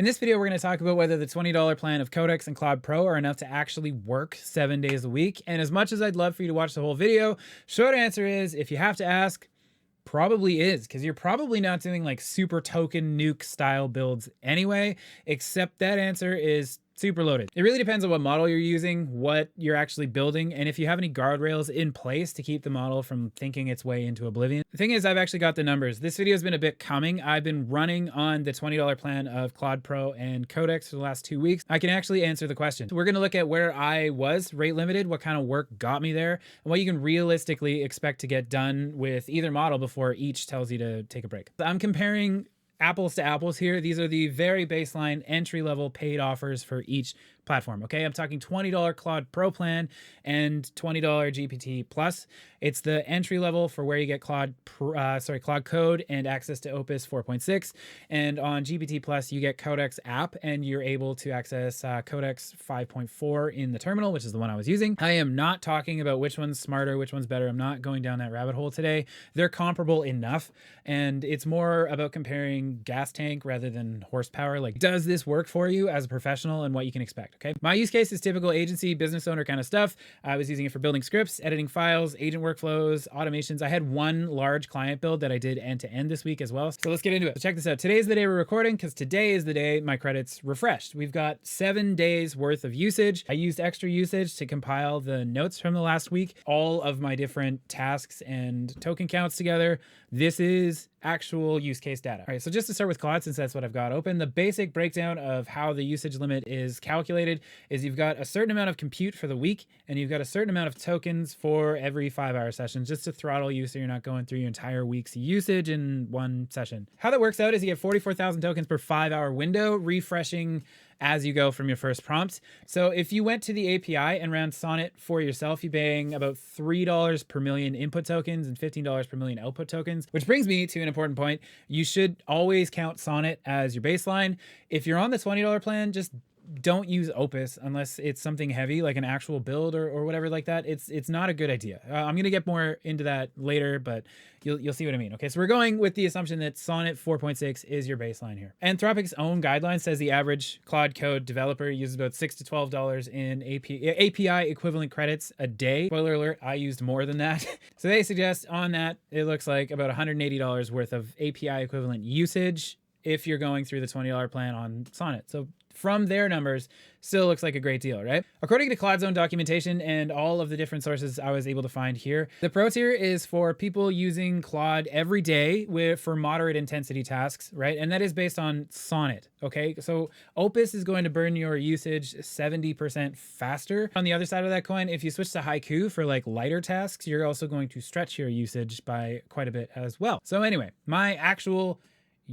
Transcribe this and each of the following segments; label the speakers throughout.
Speaker 1: In this video, we're going to talk about whether the $20 plan of Codex and Claude Pro are enough to actually work 7 days a week. And as much as I'd love for you to watch the whole video, short answer is, if you have to ask, probably is, because you're probably not doing like super token nuke style builds anyway, except that answer is super loaded. It really depends on what model you're using, what you're actually building, and if you have any guardrails in place to keep the model from thinking its way into oblivion. The thing is, I've actually got the numbers. This video has been a bit coming. I've been running on the $20 plan of Claude Pro and Codex for the last 2 weeks. I can actually answer the question. So we're going to look at where I was rate limited, what kind of work got me there, and what you can realistically expect to get done with either model before each tells you to take a break. I'm comparing apples to apples here. These are the very baseline entry-level paid offers for each platform. Okay, I'm talking $20 Claude Pro plan and $20 GPT Plus. It's the entry level for where you get Claude Code and access to Opus 4.6. And on GPT Plus, you get Codex app and you're able to access Codex 5.4 in the terminal, which is the one I was using. I am not talking about which one's smarter, which one's better. I'm not going down that rabbit hole today. They're comparable enough, and it's more about comparing gas tank rather than horsepower. Like, does this work for you as a professional and what you can expect? Okay, my use case is typical agency, business owner kind of stuff. I was using it for building scripts, editing files, agent workflows, automations. I had one large client build that I did end to end this week as well. So let's get into it. So check this out. Today's the day we're recording, because today is the day my credits refreshed. We've got 7 days worth of usage. I used extra usage to compile the notes from the last week, all of my different tasks and token counts together. This is actual use case data. All right, so just to start with Claude, since that's what I've got open, the basic breakdown of how the usage limit is calculated is you've got a certain amount of compute for the week, and you've got a certain amount of tokens for every 5-hour session, just to throttle you so you're not going through your entire week's usage in one session. How that works out is you get 44,000 tokens per 5-hour window, refreshing as you go from your first prompt. So if you went to the API and ran Sonnet for yourself, you're paying about $3 per million input tokens and $15 per million output tokens, which brings me to an important point. You should always count Sonnet as your baseline. If you're on the $20 plan, just don't use Opus unless it's something heavy, like an actual build or whatever like that. It's not a good idea. I'm going to get more into that later, but you'll see what I mean. Okay, so we're going with the assumption that Sonnet 4.6 is your baseline here. Anthropic's own guideline says the average Claude Code developer uses about $6 to $12 in API equivalent credits a day. Spoiler alert, I used more than that. So they suggest on that, it looks like about $180 worth of API equivalent usage if you're going through the $20 plan on Sonnet. So from their numbers, still looks like a great deal, right? According to Claude's own documentation and all of the different sources I was able to find here, the Pro tier is for people using Claude every day for moderate intensity tasks, right? And that is based on Sonnet, okay? So Opus is going to burn your usage 70% faster. On the other side of that coin, if you switch to Haiku for like lighter tasks, you're also going to stretch your usage by quite a bit as well. So anyway, my actual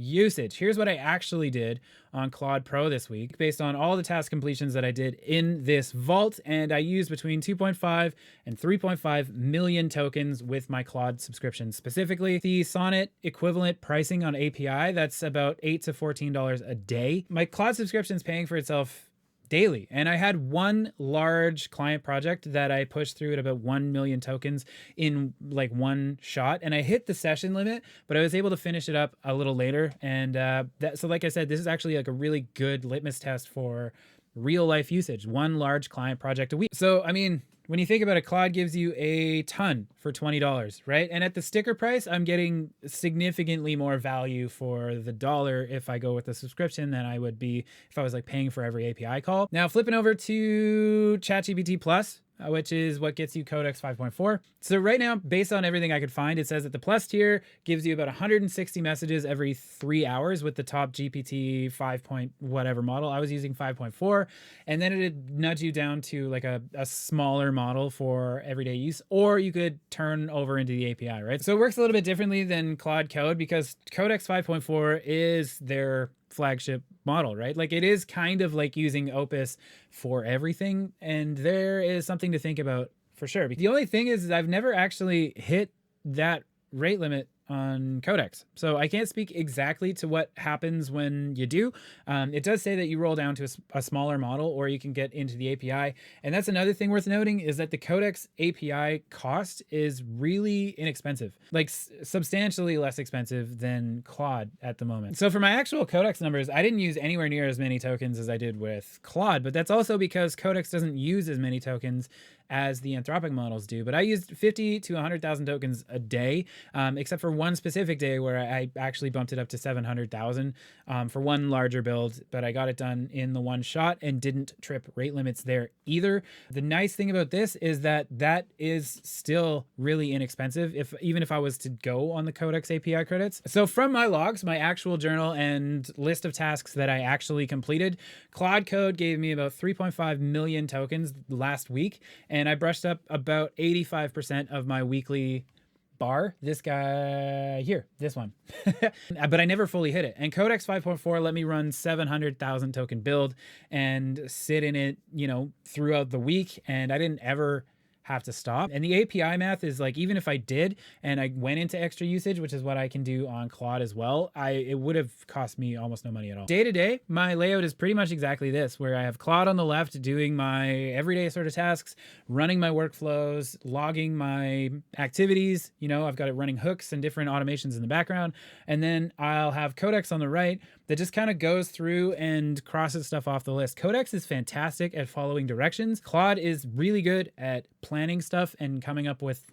Speaker 1: usage. Here's what I actually did on Claude Pro this week based on all the task completions that I did in this vault, and I used between 2.5 and 3.5 million tokens with my Claude subscription. Specifically, the Sonnet equivalent pricing on API, that's about $8 to $14 a day. My Claude subscription is paying for itself daily. And I had one large client project that I pushed through at about 1 million tokens in like one shot. And I hit the session limit, but I was able to finish it up a little later. And so like I said, this is actually like a really good litmus test for real life usage, one large client project a week. So, I mean, when you think about it, Claude gives you a ton for $20, right? And at the sticker price, I'm getting significantly more value for the dollar if I go with the subscription than I would be if I was like paying for every API call. Now, flipping over to ChatGPT Plus, which is what gets you Codex 5.4. So right now, based on everything I could find, it says that the Plus tier gives you about 160 messages every 3 hours with the top GPT 5 point whatever model. I was using 5.4, and then it'd nudge you down to like a smaller model for everyday use, or you could turn over into the API, right? So it works a little bit differently than Claude Code because Codex 5.4 is their flagship model, right? Like it is kind of like using Opus for everything, and there is something to think about for sure. The only thing is I've never actually hit that rate limit on Codex. So I can't speak exactly to what happens when you do. It does say that you roll down to a smaller model, or you can get into the API. And that's another thing worth noting, is that the Codex API cost is really inexpensive, like substantially less expensive than Claude at the moment. So for my actual Codex numbers, I didn't use anywhere near as many tokens as I did with Claude, but that's also because Codex doesn't use as many tokens as the Anthropic models do. But I used 50 to 100,000 tokens a day, except for one specific day where I actually bumped it up to 700,000 for one larger build, but I got it done in the one shot and didn't trip rate limits there either. The nice thing about this is that that is still really inexpensive, even if I was to go on the Codex API credits. So from my logs, my actual journal and list of tasks that I actually completed, Claude Code gave me about 3.5 million tokens last week, and I brushed up about 85% of my weekly bar. This guy here, this one. But I never fully hit it. And Codex 5.4 let me run 700,000 token build and sit in it, throughout the week. And I didn't ever have to stop. And the API math is like, even if I did and I went into extra usage, which is what I can do on Claude as well, it would have cost me almost no money at all. Day to day, my layout is pretty much exactly this, where I have Claude on the left doing my everyday sort of tasks, running my workflows, logging my activities. I've got it running hooks and different automations in the background. And then I'll have Codex on the right that just kind of goes through and crosses stuff off the list. Codex is fantastic at following directions. Claude is really good at planning stuff and coming up with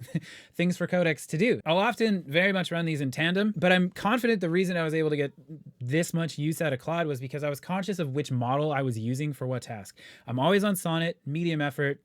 Speaker 1: things for Codex to do. I'll often very much run these in tandem, but I'm confident the reason I was able to get this much use out of Claude was because I was conscious of which model I was using for what task. I'm always on Sonnet, medium effort,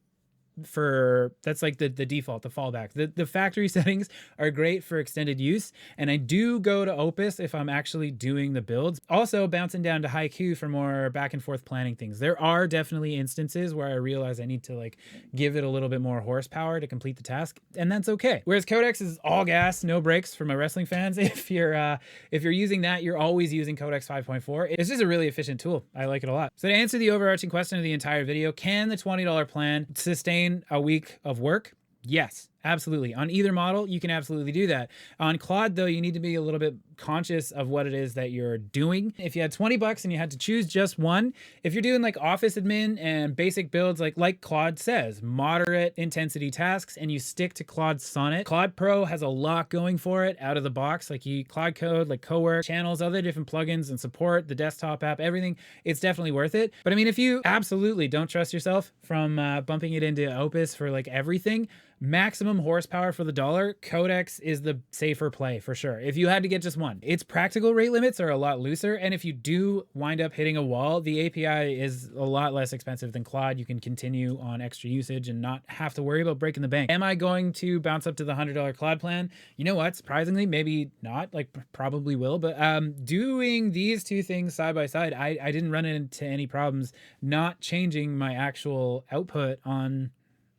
Speaker 1: that's like the default, the fallback. The factory settings are great for extended use, and I do go to Opus if I'm actually doing the builds. Also bouncing down to Haiku for more back and forth planning things. There are definitely instances where I realize I need to give it a little bit more horsepower to complete the task, and that's okay. Whereas Codex is all gas, no brakes for my wrestling fans. If you're using that, you're always using Codex 5.4. It's just a really efficient tool. I like it a lot. So to answer the overarching question of the entire video, can the $20 plan sustain a week of work? Yes, absolutely. On either model, you can absolutely do that. On Claude, though, you need to be a little bit conscious of what it is that you're doing. If you had 20 bucks and you had to choose just one, if you're doing like office admin and basic builds, like Claude says, moderate intensity tasks, and you stick to Claude Sonnet, Claude Pro has a lot going for it out of the box. Claude Code, like Cowork, channels, other different plugins and support, the desktop app, everything, it's definitely worth it. But I mean, if you absolutely don't trust yourself from bumping it into Opus for everything, maximum horsepower for the dollar, Codex is the safer play for sure. If you had to get just one, its practical rate limits are a lot looser. And if you do wind up hitting a wall, the API is a lot less expensive than Claude. You can continue on extra usage and not have to worry about breaking the bank. Am I going to bounce up to the $100 Claude plan? You know what? Surprisingly, maybe not, probably will, but doing these two things side by side, I didn't run into any problems not changing my actual output on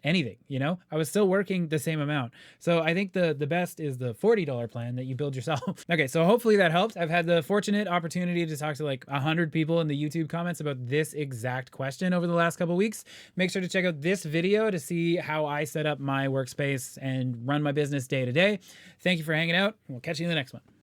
Speaker 1: anything. I was still working the same amount. So I think the best is the $40 plan that you build yourself. Okay, so hopefully that helps. I've had the fortunate opportunity to talk to 100 people in the YouTube comments about this exact question over the last couple weeks. Make sure to check out this video to see how I set up my workspace and run my business day to day. Thank you for hanging out. We'll catch you in the next one.